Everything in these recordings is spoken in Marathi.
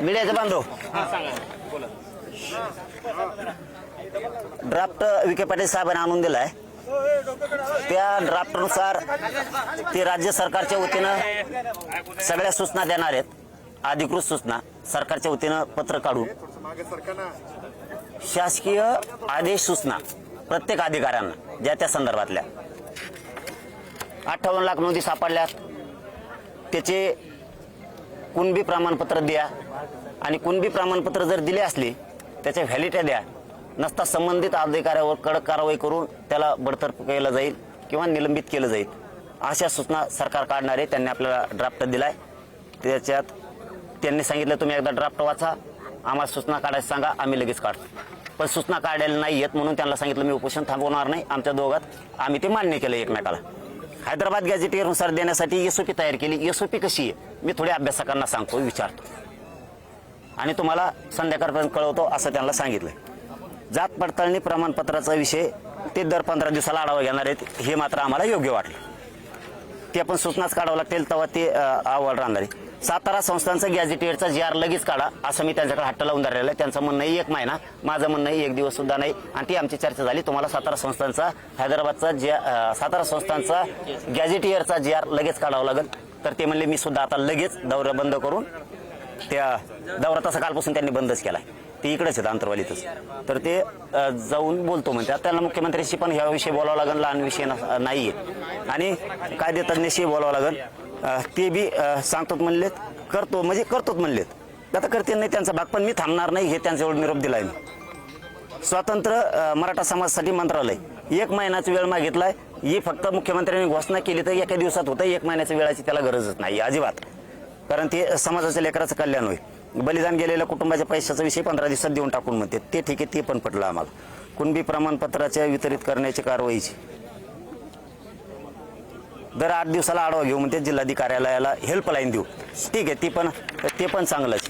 मीडियाचे बांधव ड्राफ्ट विखे पाटील साहेबांनी आणून दिलाय त्या ड्राफ्टनुसार ते राज्य सरकारच्या वतीनं सगळ्या सूचना देणार आहेत अधिकृत सूचना सरकारच्या वतीनं पत्र काढून शासकीय आदेश सूचना प्रत्येक अधिकाऱ्यांना ज्या त्या संदर्भातल्या 58 लाख नोंदी सापडल्यात त्याचे कुणबी प्रमाणपत्र द्या आणि कुणबी प्रमाणपत्र जर दिले असले त्याच्या व्हॅलिडिटी द्या नसता संबंधित अधिकाऱ्यावर कडक कारवाई करून त्याला बडतर्फ केलं जाईल किंवा निलंबित केलं जाईल अशा सूचना सरकार काढणार आहे। त्यांनी आपल्याला ड्राफ्ट दिलाय त्याच्यात त्यांनी सांगितलं तुम्ही एकदा ड्राफ्ट वाचा आम्हाला सूचना काढायला सांगा आम्ही लगेच काढतो पण सूचना काढायला नाही येत म्हणून त्यांना सांगितलं मी उपोषण थांबवणार नाही आमच्या दोघात आम्ही ते मान्य केलं एकमेकाला। हैदराबाद गॅझेटियरनुसार देण्यासाठी एसओपी तयार केली। एसओपी कशी आहे मी थोड्या अभ्यासकांना सांगतो विचारतो आणि तुम्हाला संध्याकाळपर्यंत कळवतो असं त्यांना सांगितलं। जात पडताळणी प्रमाणपत्राचा विषय ते दर 15 दिवसाला आढावा घेणार आहेत हे मात्र आम्हाला योग्य वाटलं ते आपण सूचनाच काढावं लागतील तेव्हा ते अहवाल राहणार आहे। सातारा संस्थांचा गॅझेटियरचा जी आर लगेच काढा असं मी त्यांच्याकडे हट्ट लावून धरलेलं आहे। त्यांचं म्हणणं आहे 1 महिना माझं म्हणणं आहे 1 दिवस सुद्धा नाही आणि ती आमची चर्चा झाली। तुम्हाला सातारा संस्थांचा हैदराबादचा सातारा संस्थांचा गॅझेटियरचा जी आर लगेच काढावा लागेल तर ते म्हणले मी सुद्धा आता लगेच दौरा बंद करून त्या दौरा तसा कालपासून त्यांनी बंदच केला ते इकडेच आहेत अंतरवालीतच तर ते जाऊन बोलतो म्हणतात त्यांना मुख्यमंत्र्यांशी पण ह्याविषयी बोलावं लागेल लहान विषय नाही आहे आणि कायदेतज्ञाशी बोलावं लागेल ते बी सांगतात म्हणलेत करतो म्हणजे करतोच म्हणलेत आता करते नाही त्यांचा भाग पण मी थांबणार नाही हे त्यांच्यावर निरोप दिलाय मी। स्वतंत्र मराठा समाजासाठी मंत्रालय 1 महिन्याचा वेळ मागितलाय ही फक्त मुख्यमंत्र्यांनी घोषणा केली तर एका दिवसात होतं 1 महिन्याच्या वेळाची त्याला गरजच नाही अजिबात कारण ते समाजाच्या लेकराचं कल्याण होईल। बलिदान गेलेल्या कुटुंबाच्या पैशाचा विषय 15 दिवसात देऊन टाकून म्हणते ते ठीक आहे ते पण पटलं आम्हाला। कुणबी प्रमाणपत्राच्या वितरित करण्याची कारवाईची दर 8 दिवसाला आढावा घेऊ म्हणते जिल्हाधिकाऱ्याला हेल्पलाईन देऊ ठीक आहे ते पण चांगलंच।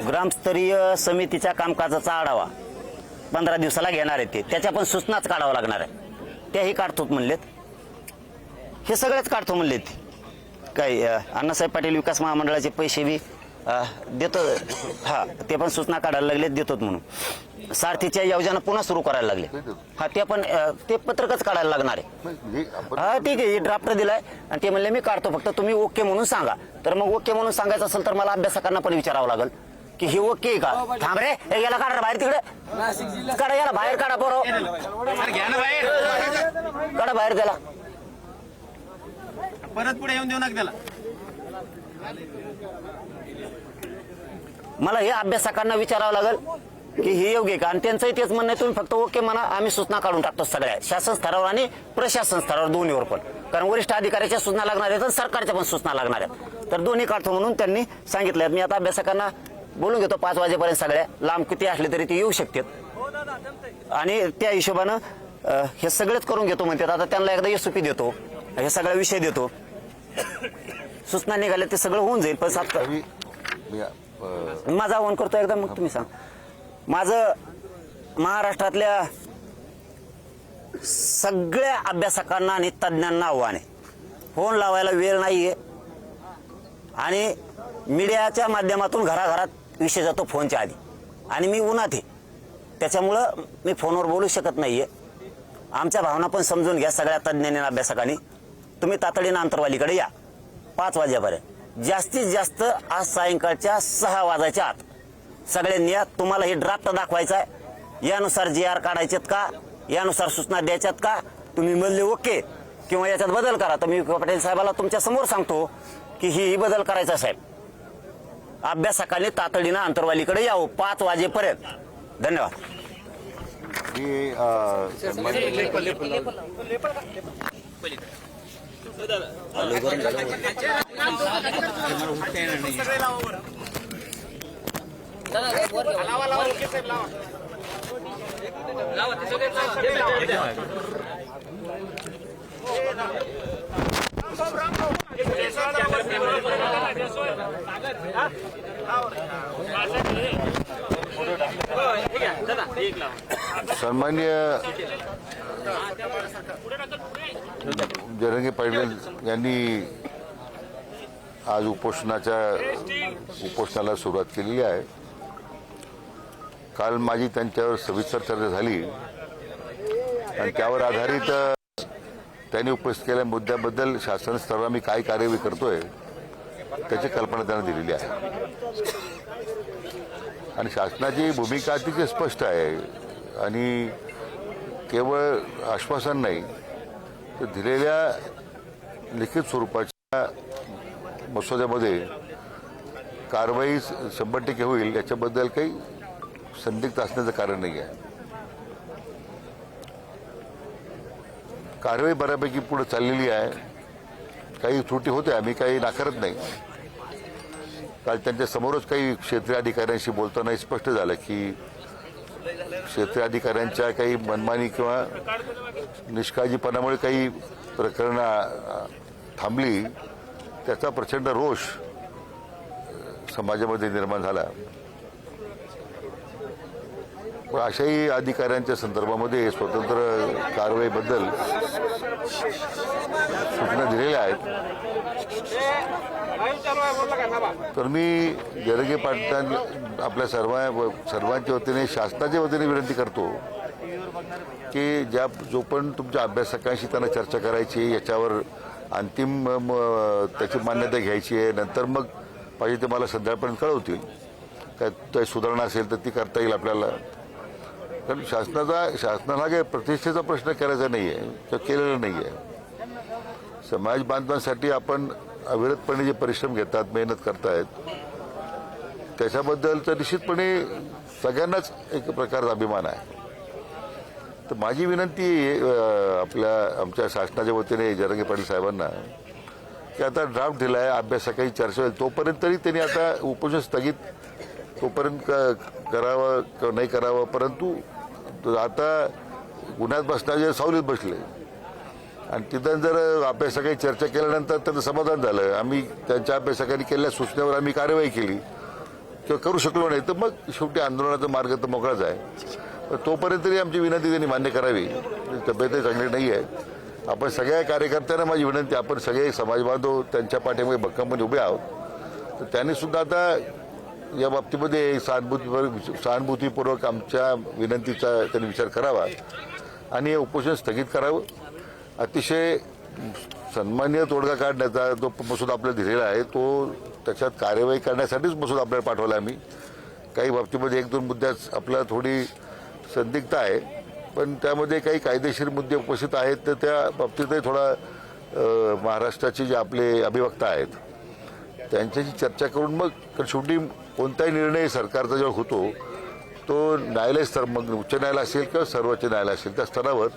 ग्रामस्तरीय समितीच्या कामकाजाचा आढावा 15 दिवसाला घेणार आहे ते त्याच्या पण सूचनाच काढावं लागणार आहे त्याही काढतोच म्हणलेत हे सगळेच काढतो म्हणलेत काय अण्णासाहेब पाटील विकास महामंडळाचे पैसे बी देतो हा ते पण सूचना काढायला लागलेत देतोत म्हणून। सारथीच्या योजना पुन्हा सुरू करायला लागले हा ते पण ते पत्रकच काढायला लागणार आहे हा ठीक आहे ड्राफ्ट दिलाय आणि ते म्हणले मी काढतो फक्त तुम्ही ओके म्हणून सांगा तर मग ओके म्हणून सांगायचं असेल तर मला अभ्यासकांना पण विचारावं लागेल की हे ओके का थांब रे याला काढा बाहेर तिकडे काढा याला बाहेर काढा बरोबर काढा बाहेर त्याला परत पुढे येऊन देऊ नका त्याला। मला हे अभ्यासकांना विचारावं लागेल की हे योग्य का आणि त्यांचंही तेच म्हणणं आहे तुम्ही फक्त ओके म्हणा आम्ही सूचना काढून टाकतो सगळ्या शासन स्तरावर आणि प्रशासन स्तरावर दोन्हीवर पण कारण वरिष्ठ अधिकाऱ्याच्या सूचना लागणार आहेत आणि सरकारच्या पण सूचना लागणार आहेत तर दोन्ही काढतो म्हणून त्यांनी सांगितलं। मी आता अभ्यासकांना बोलून घेतो 5 वाजेपर्यंत सगळ्या लांब किती असले तरी ते येऊ शकतात आणि त्या हिशोबानं हे सगळेच करून घेतो म्हणतात। आता त्यांना एकदा एसओपी देतो हे सगळा विषय देतो सूचना निघाल्या ते सगळं होऊन जाईल पण माझं आव्हान करतो एकदा मग तुम्ही सांग माझं महाराष्ट्रातल्या सगळ्या अभ्यासकांना आणि तज्ज्ञांना आव्हान आहे फोन लावायला वेळ नाहीये आणि मीडियाच्या माध्यमातून घराघरात विषय जातो फोनच्या आधी आणि मी उन्हात आहे त्याच्यामुळं मी फोनवर बोलू शकत नाहीये। आमच्या भावना पण समजून घ्या सगळ्या तज्ज्ञांनी अभ्यासकांनी तुम्ही तातडीनं अंतरवालीकडे या 5 वाजेपर्यंत जास्तीत जास्त आज सायंकाळच्या 6 वाजायच्या आत सगळ्यांनी या तुम्हाला हे ड्राफ्ट दाखवायचा आहे यानुसार जी आर काढायचेत का यानुसार सूचना द्यायच्यात का तुम्ही म्हणले ओके किंवा याच्यात बदल करा तर मी पटेल साहेबाला तुमच्या समोर सांगतो की ही बदल करायचा साहेब अभ्यासकांनी तातडीनं अंतरवालीकडे यावं 5 वाजेपर्यंत। धन्यवाद। सन्माननीय जरांगे पाटील यांनी आज उपोषणाला सुरुवात केलेली आहे. काल माझी त्यांच्यावर सविस्तर चर्चा झाली आणि त्यावर आधारित त्यांनी उपस्थित केलेल्या मुद्द्याबद्दल शासन स्तरावर मी काय कार्यवाही करतोय त्याची कल्पना त्यांना दिलेली आहे. आणि शासनाची भूमिका अतिशय स्पष्ट आहे आणि केवळ आश्वासन नाही तर दिलेल्या लिखित स्वरूपाच्या मसुद्यामध्ये कारवाई 100% होईल याच्याबद्दल काही संदिग्ध असण्याचं कारण नाही आहे. कारवाई बऱ्यापैकी पुढे चाललेली आहे. काही त्रुटी होत्या, मी काही नाकारत नाही. काल त्यांच्या समोरच काही क्षेत्रीय अधिकाऱ्यांशी बोलताना स्पष्ट झालं की क्षेत्रीय अधिकाऱ्यांच्या काही मनमानी किंवा निष्काळजीपणामुळे काही प्रकरणं थांबली, त्याचा प्रचंड रोष समाजामध्ये निर्माण झाला. पण अशाही अधिकाऱ्यांच्या संदर्भामध्ये स्वतंत्र कारवाईबद्दल सूचना दिलेल्या आहेत. तर मी जरांगे पाटील आपल्या सर्वांच्या वतीने शासनाच्या वतीने विनंती करतो की जो पण तुमच्या अभ्यासकांशी त्यांना चर्चा करायची, याच्यावर अंतिम त्याची मान्यता घ्यायची आहे. नंतर मग पाहिजे ते मला संध्याकाळपर्यंत कळवतील. काय सुधारणा असेल तर ती करता येईल आपल्याला. कारण शासनाला काही प्रतिष्ठेचा प्रश्न करायचा नाही आहे किंवा केलेला नाही आहे. समाज बांधवांसाठी आपण अविरतपणे जे परिश्रम घेतात, मेहनत करतायत, त्याच्याबद्दल तर निश्चितपणे सगळ्यांनाच एक प्रकारचा अभिमान आहे. तर माझी विनंती आमच्या शासनाच्या वतीने जरांगे पाटील साहेबांना की आता ड्राफ्ट दिला आहे, अभ्यासाची चर्चा होईल, तोपर्यंत तरी त्यांनी आता उपोषण स्थगित तोपर्यंत करावं किंवा नाही करावं. परंतु आता गुन्ह्यात बसण्याचे सावलीत बसले आणि तिथं जर अभ्यासकाची चर्चा केल्यानंतर त्यांचं समाधान झालं, आम्ही त्यांच्या अभ्यासकांनी केलेल्या सूचनेवर आम्ही कार्यवाही केली किंवा करू शकलो नाही, तर मग शेवटी आंदोलनाचा मार्ग तर मोकळाच आहे. तर तोपर्यंत तरी आमची विनंती त्यांनी मान्य करावी. तब्येतही चांगली नाही आहे. आपण सगळ्या कार्यकर्त्यांना माझी विनंती, आपण सगळे समाज बांधव त्यांच्या पाठीमागे भक्कमपणे उभे आहोत. तर त्यांनी सुद्धा आता या बाबतीमध्ये सहानुभूतीपूर्वक आमच्या विनंतीचा त्यांनी विचार करावा आणि हे उपोषण स्थगित करावं. अतिशय सन्माननीय तोडगा काढण्याचा जो मसूदा आपल्याला दिलेला आहे, तो त्याच्यात कार्यवाही करण्यासाठीच मसूदा आपल्याला पाठवला आम्ही. काही बाबतीमध्ये 1-2 मुद्द्यात आपल्याला थोडी संदिग्धता आहे, पण त्यामध्ये काही कायदेशीर मुद्दे उपस्थित आहेत. तर त्या बाबतीतही थोडा महाराष्ट्राचे जे आपले अभिवक्ता आहेत त्यांच्याशी चर्चा करून मग शेवटी कोणताही निर्णय सरकारचा जेव्हा होतो तो न्यायालय स्तर, मग उच्च न्यायालय असेल किंवा सर्वोच्च न्यायालय असेल, त्या स्तरावर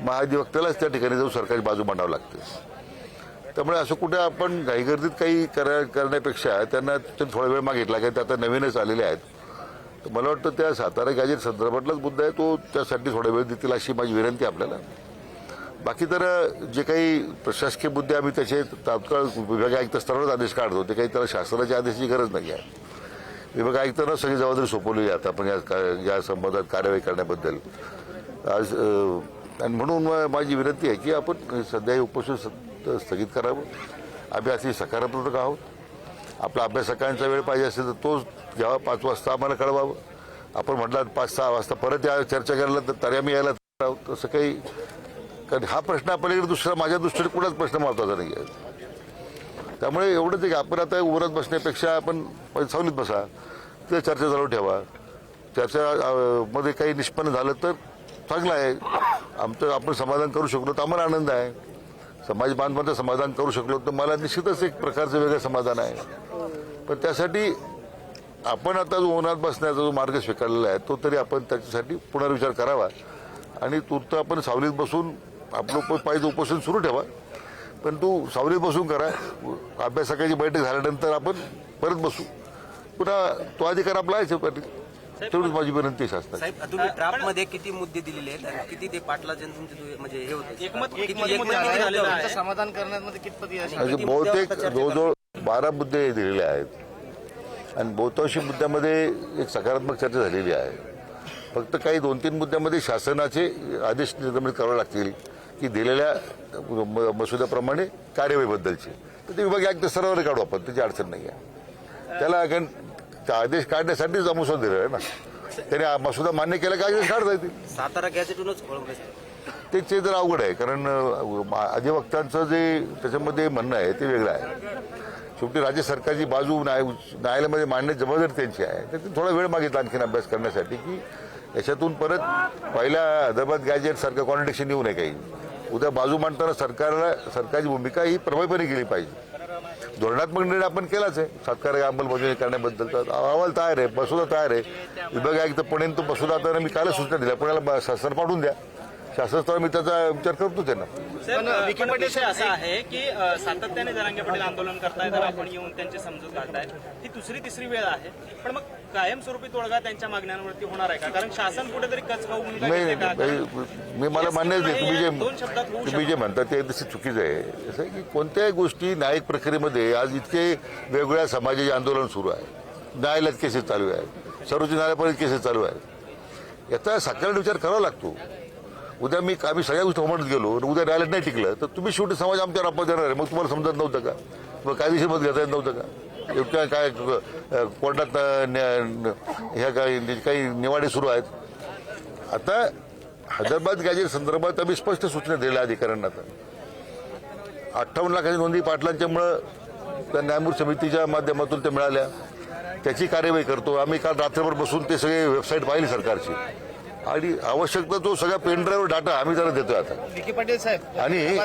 महाधिवक्त्यालाच त्या ठिकाणी जाऊन सरकारची बाजू मांडावी लागते. त्यामुळे असं कुठे आपण घाईगर्दीत काही करण्यापेक्षा त्यांना थोडा वेळ मागितला, की ते आता नवीनच आलेले आहेत. तर मला वाटतं त्या सातारा गॅजेट संदर्भातलाच मुद्दा आहे, तो त्यासाठी थोडा वेळ देतील अशी माझी विनंती आपल्याला. बाकी तर जे काही प्रशासकीय मुद्दे आम्ही त्याचे तात्काळ विभाग आयुक्त स्तरावरच आदेश काढतो, ते काही त्याला शासनाच्या आदेशाची गरज नाही आहे. विभाग आयुक्तांना सगळी जबाबदारी सोपवली आहे आपण या संबंधात कार्यवाही करण्याबद्दल आज. आणि म्हणून माझी विनंती आहे की आपण सध्या हे उपोषण स्थगित करावं. आम्ही असे सकारात्मक आहोत. आपला अभ्यासकांचा वेळ पाहिजे असेल तर तो जेव्हा 5 वाजता आम्हाला कळवावं. आपण म्हटलं 5-6 वाजता परत या चर्चा करायला तर तरी आम्ही यायला तयार आहोत. तसं काही, कारण हा प्रश्न आपल्याकडे दुसरा माझ्या दृष्टीने कुणाच प्रश्न महत्त्वाचा नाही आहे. त्यामुळे एवढंच आहे की आपण आता उभरत बसण्यापेक्षा आपण सावलीत बसा, ते चर्चा चालू ठेवा. चर्चामध्ये काही निष्पन्न झालं तर चांगलं आहे. आपण समाधान करू शकलो तर आम्हाला आनंद आहे. समाज बांधवांचं समाधान करू शकलो तर मला निश्चितच एक प्रकारचं वेगळं समाधान आहे. पण त्यासाठी आपण आता जो उन्हात बसण्याचा जो मार्ग स्वीकारलेला आहे तो तरी आपण त्याच्यासाठी पुनर्विचार करावा आणि तूर्त आपण सावलीत बसून आपलं पाहिजे उपोषण सुरू ठेवा. पण तू सावलीत बसून करा. अभ्यासकाची बैठक झाल्यानंतर आपण परत बसू. पुन्हा तो अधिकार आपला आहे पाटील. तेवढीच माझी विनंती आहे शासनाला. साहेब, तुम्ही ड्राफ्टमध्ये किती मुद्दे दिलेले आहेत आणि किती ते पाटलाचे म्हणजे हे होते समाधान करण्यामध्ये कितपत बहुतेक जवळजवळ 12 मुद्दे दिलेले आहेत आणि बहुतांशी मुद्द्यामध्ये एक सकारात्मक चर्चा झालेली आहे. फक्त काही 2-3 मुद्द्यामध्ये शासनाचे आदेश निर्गमित करावे लागतील की दिलेल्या मसुद्याप्रमाणे कार्यवाहीबद्दलचे, तर ते विभागीय आयुक्त स्तरावर काढू आपण, त्याची अडचण नाही आहे. त्याला कारण आदेश काढण्यासाठीच मसुदा दिलेला आहे ना, त्याने मसुदा मान्य केला की आदेश काढता येतील. सातारा गॅझेटूनच ते जर अवघड आहे, कारण अधिवक्तांचं जे त्याच्यामध्ये म्हणणं आहे ते वेगळं आहे. शेवटी राज्य सरकारची बाजू न्यायालयामध्ये मांडण्याची जबाबदारी त्यांची आहे. तर थोडा वेळ मागितला आणखीन अभ्यास करण्यासाठी की याच्यातून परत पहिल्या हैदराबाद गॅजेट सारखं कॉन्ट्रडिक्शन येऊ नये. काही उद्या बाजू मांडताना सरकारची भूमिका ही प्रभावीपणे केली पाहिजे. धोरणात्मक निर्णय आपण केलाच आहे सरकार अंमलबजावणी करण्याबद्दलचा अहवाल तयार आहे, मसुदा तयार आहे. विभागीय आयुक्तपणे तो मसुदा आता मी कालच सूचना दिल्या, पुण्याला शासन पाठवून द्या. शासनस्तरावर मी त्याचा विचार करतो त्यांना. पण विखे विषय असा आहे की सातत्याने जरांगे पाटील आंदोलन करताय, तर आपण येऊन त्यांची समजूत घालताय. ही तिसरी वेळ आहे, पण मग कायमस्वरूपी तोडगा त्यांच्या मागण्यांवरती होणार आहे का? कारण शासन कुठेतरी कचकावून मी मला मान्य तुम्ही जे म्हणता ते चुकीचं आहे. असं आहे की कोणत्याही गोष्टी न्यायिक प्रक्रियेमध्ये आज इतके वेगवेगळ्या समाजाचे आंदोलन सुरू आहे, न्यायालयात केसेस चालू आहेत, सर्वोच्च न्यायालयापर्यंत केसेस चालू आहेत. याचा साकारणी विचार करावा लागतो. उद्या आम्ही सगळ्या गोष्टी होमत गेलो, उद्या न्यायालयात नाही टिकलं तर तुम्ही शेवटी समाज आमच्यावर अपवाद देणार आहे. मग तुम्हाला समजत नव्हतं का? मग कायदेशीर मत घेता येत नव्हतं का? एवढ्या काय कोर्टात ह्या काही निवाडे सुरू आहेत. आता हैदराबाद गॅजेट संदर्भात आम्ही स्पष्ट सूचना दिल्या अधिकाऱ्यांना. आता 58 लाखाची नोंदी पाटलांच्यामुळं त्या न्यायमूर्ती समितीच्या माध्यमातून ते मिळाल्या, त्याची कार्यवाही करतो आम्ही. काल रात्रभर बसून ते सगळे वेबसाईट पाहिली सरकारची, आणि आवश्यकता तो सगळा पेनड्राईव्ह डाटा आम्ही त्याला देतोय आता. विखे पाटील साहेब आणि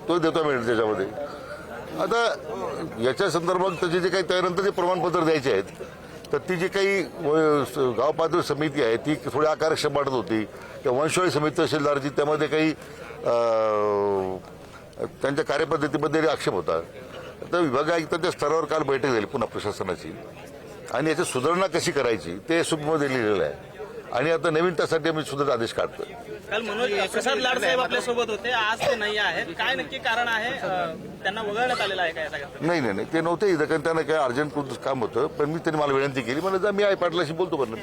तो देतो मिळेल त्याच्यामध्ये. आता याच्या संदर्भात त्याचे जे काही त्यानंतर जे प्रमाणपत्र द्यायचे आहेत, तर ती जी काही गाव पातळी समिती आहे ती थोडी आकारक्षम वाटत होती, किंवा वंशवाळी समिती तहसीलदारची त्यामध्ये काही त्यांच्या कार्यपद्धतीमध्ये आक्षेप होता. तर विभागीय आयुक्तांच्या स्तरावर काल बैठक झाली पुन्हा प्रशासनाची, आणि याची सुधारणा कशी करायची ते सूक्ष्ममध्ये लिहिलेलं आहे. आणि आता नवीन त्यासाठी आम्ही सुद्धा आदेश काढतोय. काल मनोज प्रसाद लाड साहेब आपल्या सोबत होते, आज ते नाही आहेत. काय नक्की कारण आहे? त्यांना वगळण्यात आलेलं आहे का या सगळ्यात? नाही ते नव्हते इथं, कारण त्यांना काय अर्जंट काम होतं. पण मी त्यांनी मला विनंती केली, मला मी आई पाटलाशी बोलतो. पण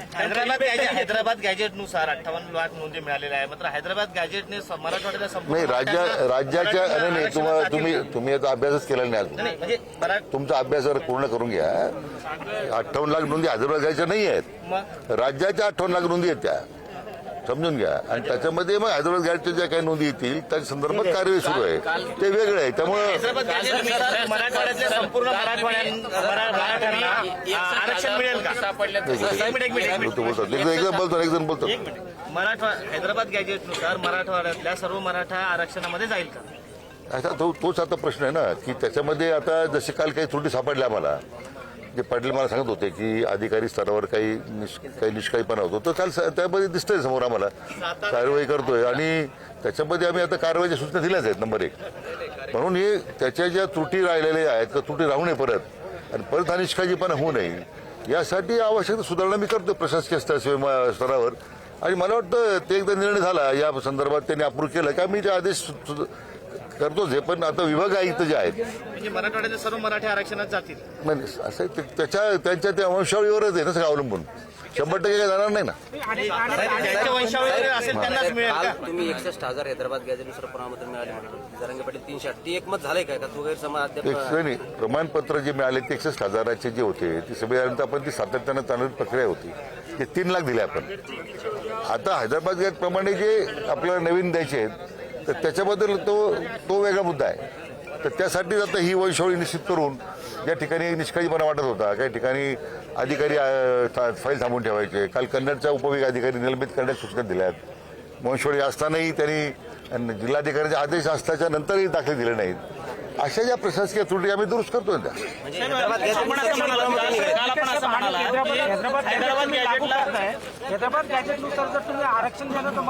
हैदराबाद गॅजेटनुसार 58 लाख नोंदी मिळालेल्या आहे. मात्र हैदराबाद गॅजेटने मराठवाड्याला नाही राज्याच्या नाही तुम्ही याचा अभ्यासच केला नाही अजून. म्हणजे तुमचा अभ्यास जर पूर्ण करून घ्या. 58 लाख नोंदी हैदराबाद गॅजेटच्या नाही आहेत, राज्याच्या 58 लाख नोंदी आहेत त्या, समजून घ्या. आणि त्याच्यामध्ये मग हैदराबाद गॅजेटच्या ज्या काही नोंदी येतील त्या संदर्भात कार्यवाही सुरू आहे, ते वेगळं आहे. त्यामुळे मराठवाड्यातल्या संपूर्ण मराठवाड्यांना आरक्षण मिळेल का? एकदम बोलतो हैदराबाद गॅजेटनुसार मराठवाड्यातल्या सर्व मराठा आरक्षणामध्ये जाईल का? आता तोच आता प्रश्न आहे ना, की त्याच्यामध्ये आता जसे काल काही त्रुटी सापडल्या आम्हाला, जे पाटील मला सांगत होते की अधिकारी स्तरावर काही निष्काळीपणा होतो, तर काल त्यामध्ये दिसतंय समोर आम्हाला. कारवाई करतोय आणि त्याच्यामध्ये आम्ही आता कारवाईच्या सूचना दिल्याच आहेत नंबर 1. म्हणून हे त्याच्या ज्या त्रुटी राहिलेल्या आहेत त्या त्रुटी राहू नये परत, आणि परत हा निष्काळजीपणा होऊ नये यासाठी आवश्यक सुधारणा मी करतो प्रशासकीय स्तरावर. आणि मला वाटतं ते एकदा निर्णय झाला या संदर्भात त्यांनी अप्रूव्ह केलं का मी ते आदेश करतोच आहे. पण आता विभाग आयुक्त जे आहेत म्हणजे मराठवाड्यातले सर्व मराठी आरक्षणात जातील नाही, असं त्यांच्या त्या वंशावळीवरच आहे ना सगळं अवलंबून. 100% काही जाणार नाही ना. ज्यांच्या वंशावळी असेल त्यांनाच मिळेल का? तुम्ही 61,000 हैदराबाद गॅझेटनुसार प्रमाणपत्र मिळाले म्हणाल, जरांगे पाटील 308, ते एकमत झालंय का? तो गैरसमज नाही, प्रमाणपत्र जे मिळाले ते 61,000 जे होते ती सगळ्यांतर आपण ती सातत्यानं चालणारी प्रक्रिया होती. ते 3 लाख दिले आपण. आता हैदराबाद गॅजेट प्रमाणे जे आपल्याला नवीन द्यायचे आहेत तर त्याच्याबद्दल तो वेगळा मुद्दा आहे. तर त्यासाठीच आता ही वंशावळी निश्चित करून ज्या ठिकाणी निष्काळजीपणा वाटत होता, काही ठिकाणी अधिकारी फाईल थांबवून ठेवायचे, काल कन्नडच्या उपविभाग अधिकारी निलंबित करण्याच्या सूचना दिल्यात. वंशवळी असतानाही त्यांनी जिल्हाधिकाऱ्यांचे आदेश असल्याच्या नंतरही दाखले दिले नाहीत. अशा ज्या प्रशासकीय त्रुटी आम्ही दुरुस्त करतो त्या. हैदराबाद गॅजेटनुसार जर तुम्ही आरक्षण देण्याचा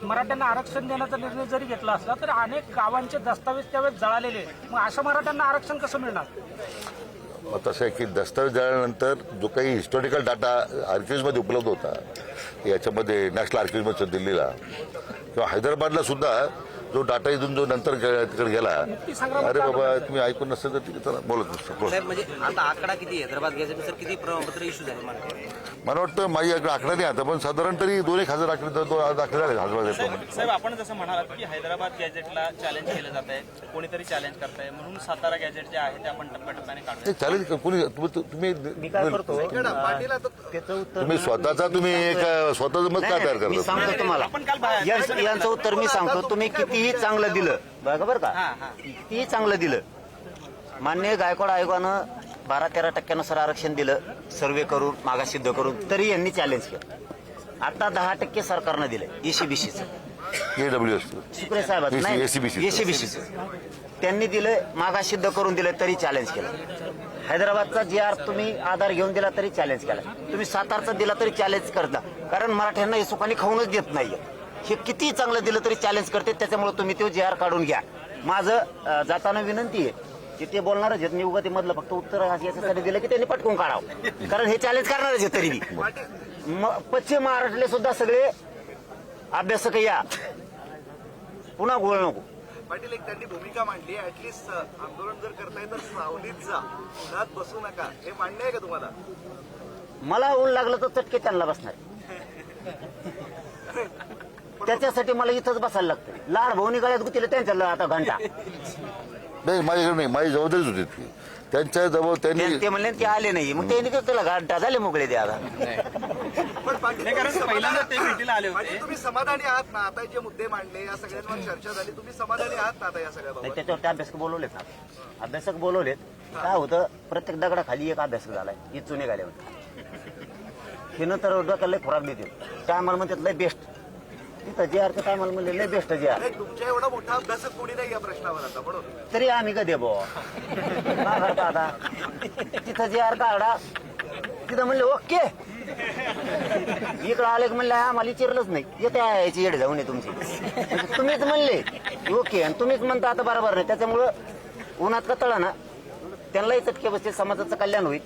मराठ्यांना आरक्षण देण्याचा निर्णय जरी घेतला असला तर अनेक गावांचे दस्तावेज त्यावेळेस जळालेले. मग अशा मराठ्यांना आरक्षण कसं मिळणार? मग तसं आहे की दस्तावेज झाल्यानंतर जो काही हिस्टॉरिकल डाटा आर्किव्हमध्ये उपलब्ध होता, याच्यामध्ये नॅशनल आर्किव्हमध्ये दिल्लीला किंवा हैदराबादला सुद्धा जो डाटा इथून जो नंतर तिकडे गेला, अरे बाबा तुम्ही ऐकून नसेल तर चला बोलत नसतो. साहेब म्हणजे आता आकडा किती हैदराबाद गॅजेटनुसार किती प्रमाणपत्र इश्यू झाले मला वाटतं माझी आकडा नाही आता, पण साधारण तरी 2,000 आकडे दाखले झाले हैदराबाद. साहेब आपण जसं म्हणालात की हैदराबाद गॅजेटला चॅलेंज केलं जात आहे, कोणीतरी चॅलेंज करताय, म्हणून सातारा गॅजेट जे आहे ते आपण टप्प्याटप्प्याने काढतो. ते चॅलेंज कोणी तुम्ही तुम्ही स्वतःचा तुम्ही एक स्वतःचं मत का तयार मी करता? सांगतो तुम्हाला, आपण काल बाहेर- यांचं उत्तर मी सांगतो. तुम्ही कितीही चांगलं दिलं बघा बरं का, कितीही चांगलं दिलं, माननीय गायकवाड आयोगानं 12-13% आरक्षण दिलं सर्वे करून मागास सिद्ध करून, तरी यांनी चॅलेंज केलं. आता 10% सरकारनं दिलं ECBCचं, AWS शुक्रे साहेब ACBC. ECBCचं त्यांनी दिलं, मागास सिद्ध करून दिलं तरी चॅलेंज केलं. हैदराबादचा GR तुम्ही आधार घेऊन दिला तरी चॅलेंज केला. तुम्ही सातारचा दिला तरी चॅलेंज करता, कारण मराठ्यांना हे सुखाने खाऊनच देत नाहीये. हे किती चांगलं दिलं तरी चॅलेंज करते, त्याच्यामुळे तुम्ही तो GR काढून घ्या. माझं जाताना विनंती आहे की ते बोलणारच आहेत, मी उगा ते मधलं फक्त उत्तर याच्यासाठी दिलं की त्यांनी पटकून काढावं, कारण हे चॅलेंज करणारच आहे. तरी पश्चिम महाराष्ट्रातले सुद्धा सगळे अभ्यासक या, पुन्हा गोळ नको. पाटील, एक त्यांनी भूमिका मांडली, ऍटलिस्ट आंदोलन जर करताय तर सावलीत जा, उन्हात बसू नका, हे मान्य आहे का तुम्हाला? मला ऊन लागलं तर चटके त्यांना बसणार, त्याच्यासाठी मला इथंच बसायला लागतं. लाड भाऊनी गळ्यात गुतीला त्यांच्या आता घंटा नाही, माझ्याकडे नाही, माझी जबाबदारीच होती ती. त्यांच्या जवळ त्यांनी ते म्हणले ते आले नाही, मग त्यांनी त्याला घंटा झाले मोकळे ते आता. पण पाटील, नाही, कारण पहिल्यांदा ते भेटीला आले होते. पाटील, तुम्ही समाधानी आहात ना? आता जे मुद्दे मांडले, या सगळ्यांवर चर्चा झाली, तुम्ही समाधानी आहात ना आता या सगळ्या नाही, बाबत? त्याच्यावर ते अभ्यासक बोलवलेत ना, अभ्यासक बोलवलेत. काय होतं, प्रत्येक दगडाखाली एक अभ्यासक झालाय, इथून निघाले होते. हे नंतर डोक्याला लय खुराक देते, त्या आम्हाला म्हणतात लय बेस्ट, तिथं GR टायमाला म्हणले लय बेस्ट GR. नाही, तुमच्या एवढा मोठा अभ्यासक कोणी नाही या प्रश्नावर आता, म्हणून तरी आम्ही कधी आता तिथं GR काढा, तिथं म्हणले ओके, इकडं आले की म्हणले आम्हाला चिरलंच नाही, येते याची येड जाऊन तुमची, तुम्हीच म्हणले ओके आणि तुम्हीच म्हणता आता बरोबर नाही. त्याच्यामुळं उन्हात का तळा ना, त्यांनाही चटके बसते, समाजाचं कल्याण होईल.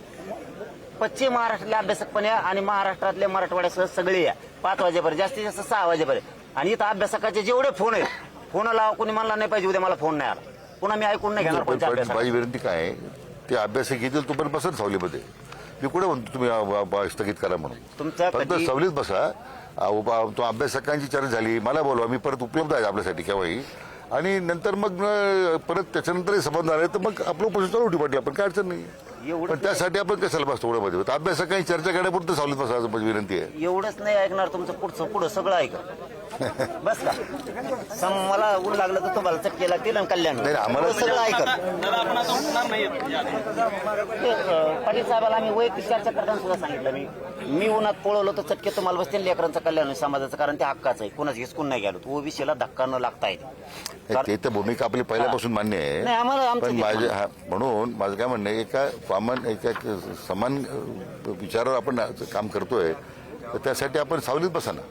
पश्चिम महाराष्ट्रातले अभ्यासक पण या आणि महाराष्ट्रातले मराठवाड्यासह सगळे या 5 वाजेपर्यंत, जास्तीत जास्त 6 वाजेपर्यंत. आणि इथं अभ्यासकाचे जेवढे फोन आहेत, फोन लावा, कोणी म्हणला नाही पाहिजे उद्या मला फोन नाही आला, पुन्हा मी ऐकून नाही घेणार कोणत्या अभ्यासाला. माझी विनंती काय आहे, ते अभ्यासक घेतील तोपर्यंत बसत सावलीमध्ये. मी कुठे म्हणतो तुम्ही स्थगित करा म्हणून, तुमचा फक्त कधी- सावलीत बसा. तो अभ्यासकांची चर्चा झाली, मला बोलवा, मी परत उपलब्ध आहे आपल्यासाठी केव्हाही. आणि नंतर मग परत त्याच्यानंतरही संबंध आले तर मग आपलं पोषण चालू उठी पाटील, आपण काय अडचण नाही. एवढं पण त्यासाठी आपण कशाला बसतो एवढ्यामध्ये, अभ्यासकांची चर्चा करण्यापुरतं सावलीत बसायचं माझी विनंती आहे. एवढंच नाही ऐकणार, तुमचं पुढं सगळं ऐका बस का. मला ऊन लागलं तर तुम्हाला चटके लागतील आणि कल्याण नाही, आम्हाला- पुढं सगळं ऐकत. दादा आपण आता उठणार नाही पाटील साहेबाला आम्ही वैयक्तिक चर्चा करताना सुद्धा सांगितलं, मी उन्हात पळवलं तर चटके तुम्हाला बसतील, लेकरांचं कल्याण होईल, समाजाचं, कारण ते हक्काचं आहे, कोणाच हिसकून नाही गेलो. ओबीसीला धक्का न लागता येते. ते तर भूमिका आपली पहिल्यापासून मान्य नाही, आहे, आम्हाला आमचं पण ते- माझे म्हणून माझं काय म्हणणं आहे, एका कॉमन एका समान विचारावर आपण काम करतोय, तर त्यासाठी आपण सावलीत बसा ना.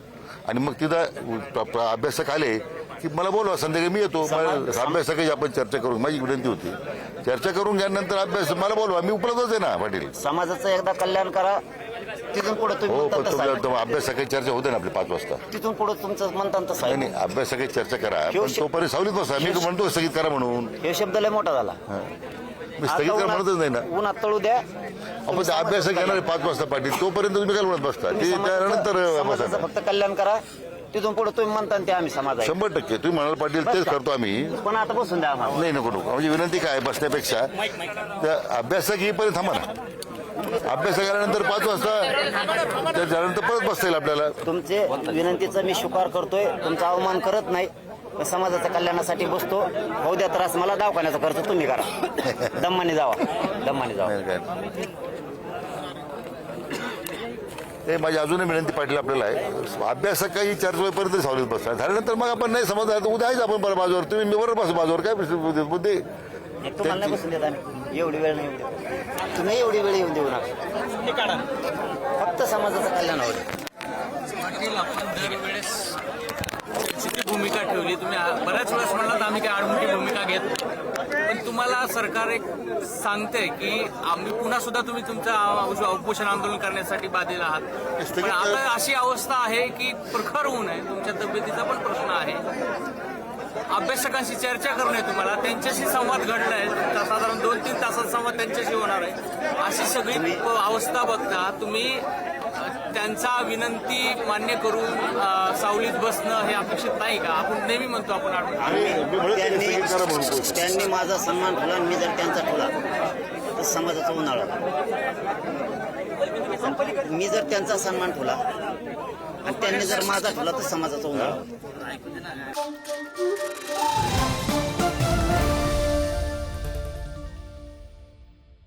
आणि मग तिथं अभ्यासक आले की मला बोलवा, संध्याकाळी मी येतो, अभ्यासकाची आपण चर्चा करू. माझी विनंती होती, चर्चा करून घ्यानंतर अभ्यास मला बोलवा, मी उपलब्धच आहे ना पाटील. समाजाचं एकदा कल्याण करा, तिथून पुढे हो, तुम्ही पण म्हणता तसं आहे. तुमच्या अभ्यासकाची चर्चा होते ना आपली 5 वाजता. तिथून पुढे तुमचं म्हणता तसं नाही आहे. नाही, अभ्यासकाची चर्चा करा, पण तोपर्यंत सावलीत बसा. मी म्हणतो स्थगित करा म्हणून, हे शब्द लय मोठा झाला. मी स्थगित करा म्हणतच नाही ना. उन्हात तळू द्या, आपण ते अभ्यासक घेणार 5 वाजता पाटील, तोपर्यंत तुम्ही काय म्हणत बसता, ते त्यानंतर समाजाचं बसा. फक्त कल्याण करा, तिथून पुढे तुम्ही म्हणता ते आम्ही समाज आहे. 100% तुम्ही म्हणाल पाटील, तेच करतो आम्ही. पण आता बसून द्या आम्हाला. नाही, नको नको, म्हणजे विनंती काय बसण्यापेक्षा त्या अभ्यासक येईपर्यंत थांबा ना. अभ्यास केल्यानंतर 5 वाजता त्याच्यानंतर परत बसता येईल आपल्याला. तुमचे विनंतीचा मी स्वीकार करतोय, तुमचा अवमान करत नाही, समाजाच्या कल्याणासाठी बसतो. होऊ द्या त्रास, मला दवाखान्याचा खर्च तुम्ही करा, दम्माने जावा, दम्माने जावा. नाही, काय ते माझी अजूनही विनंती पाटील आपल्याला आहे, अभ्यासकाची चर्चा होईपर्यंत सावलीत बसता, झाल्यानंतर मग आपण नाही समज उद्या आहेच आपण बरं बाजूवर, तुम्ही मी बरोबर बसू बाजूवर, काय मुद्दे. तुम्हाला नाही बसून देत आम्ही, एवढी वेळ नाही येऊ देत. तुम्ही एवढी वेळ येऊन देऊ नका, हे काढा. फक्त समाजाचं कल्याण होईल. पाटील, आपण दरवेळेस चर्चेची भूमिका ठेवली. तुम्ही बऱ्याच वेळेस म्हणलात आम्ही काही आडमुठी भूमिका घेत नाही. पण तुम्हाला सरकार एक सांगते की आम्ही पुन्हा सुद्धा तुम्ही तुमचं उपोषण आंदोलन करण्यासाठी बाधित आहात. पण आता अशी अवस्था आहे की प्रखर ऊन आहे, तुमच्या तब्येतीचा पण प्रश्न आहे. अभ्यासकांशी चर्चा करणे तुम्हाला त्यांच्याशी संवाद घडलाय साधारण 2-3 तासाचा संवाद त्यांच्याशी होणार आहे. अशी सगळी अवस्था बघता तुम्ही त्यांचा विनंती मान्य करून सावलीत बसणं हे अपेक्षित नाही का? आपण नेहमी म्हणतो आपण त्यांनी माझा सन्मान ठेवला आणि मी जर त्यांचा ठेवला तर समाजाचा उन्हाळा. मी जर त्यांचा सन्मान ठेवला आणि त्यांनी जर माझा ठेवला तर समाजाचा उन्हाळा.